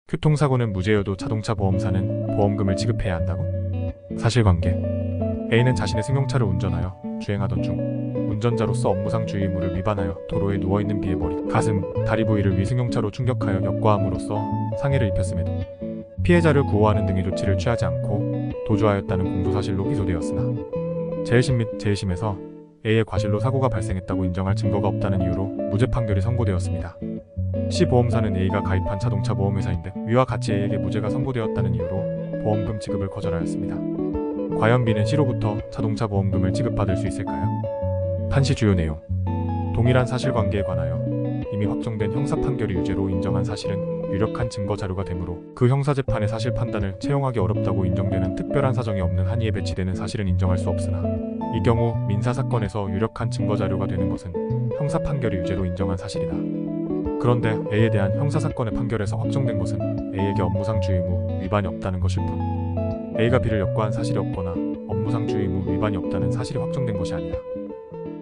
교통사고는 무죄여도 자동차 보험사는 보험금을 지급해야 한다고? 사실관계. A는 자신의 승용차를 운전하여 주행하던 중 운전자로서 업무상 주의 의무를 위반하여 도로에 누워있는 B의 머리, 가슴, 다리 부위를 위승용차로 충격하여 역과함으로써 상해를 입혔음에도 피해자를 구호하는 등의 조치를 취하지 않고 도주하였다는 공소사실로 기소되었으나 제1심 및 제2심에서 A의 과실로 사고가 발생했다고 인정할 증거가 없다는 이유로 무죄 판결이 선고되었습니다. C 보험사는 A가 가입한 자동차 보험회사인데 위와 같이 A에게 무죄가 선고되었다는 이유로 보험금 지급을 거절하였습니다. 과연 B는 C로부터 자동차 보험금을 지급받을 수 있을까요? 판시 주요 내용. 동일한 사실관계에 관하여 이미 확정된 형사 판결이 유죄로 인정한 사실은 유력한 증거 자료가 되므로 그 형사재판의 사실 판단을 채용하기 어렵다고 인정되는 특별한 사정이 없는 한이에 배치되는 사실은 인정할 수 없으나 이 경우 민사사건에서 유력한 증거 자료가 되는 것은 형사 판결이 유죄로 인정한 사실이다. 그런데 A에 대한 형사사건의 판결에서 확정된 것은 A에게 업무상 주의 의무 위반이 없다는 것일 뿐 A가 B를 역과한 사실이 없거나 업무상 주의 의무 위반이 없다는 사실이 확정된 것이 아니다.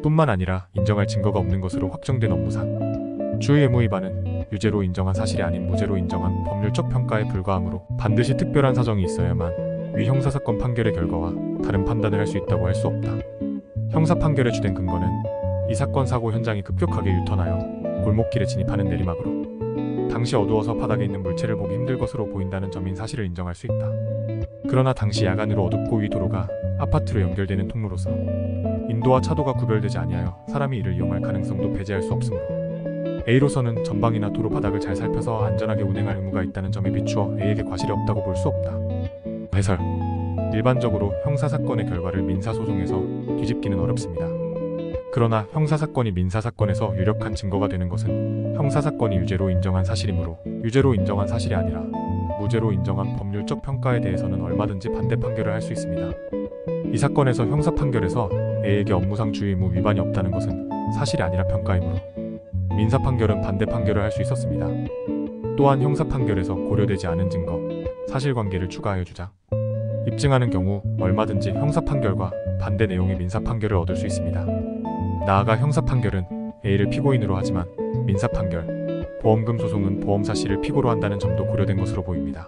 뿐만 아니라 인정할 증거가 없는 것으로 확정된 업무상 주의 의무 위반은 유죄로 인정한 사실이 아닌 무죄로 인정한 법률적 평가에 불과하므로 반드시 특별한 사정이 있어야만 위 형사사건 판결의 결과와 다른 판단을 할 수 있다고 할 수 없다. 형사 판결의 주된 근거는 이 사건 사고 현장이 급격하게 유턴하여 골목길에 진입하는 내리막으로 당시 어두워서 바닥에 있는 물체를 보기 힘들 것으로 보인다는 점인 사실을 인정할 수 있다. 그러나 당시 야간으로 어둡고 위 도로가 아파트로 연결되는 통로로서 인도와 차도가 구별되지 아니하여 사람이 이를 이용할 가능성도 배제할 수 없으므로 A로서는 전방이나 도로 바닥을 잘 살펴서 안전하게 운행할 의무가 있다는 점에 비추어 A에게 과실이 없다고 볼 수 없다. 해설. 일반적으로 형사사건의 결과를 민사소송에서 뒤집기는 어렵습니다. 그러나 형사사건이 민사사건에서 유력한 증거가 되는 것은 형사사건이 유죄로 인정한 사실이므로 유죄로 인정한 사실이 아니라 무죄로 인정한 법률적 평가에 대해서는 얼마든지 반대 판결을 할 수 있습니다. 이 사건에서 형사 판결에서 A에게 업무상 주의 의무 위반이 없다는 것은 사실이 아니라 평가이므로 민사 판결은 반대 판결을 할 수 있었습니다. 또한 형사 판결에서 고려되지 않은 증거, 사실관계를 추가하여 주자 입증하는 경우 얼마든지 형사 판결과 반대 내용의 민사 판결을 얻을 수 있습니다. 나아가 형사 판결은 A를 피고인으로 하지만 민사 판결, 보험금 소송은 보험사 C를 피고로 한다는 점도 고려된 것으로 보입니다.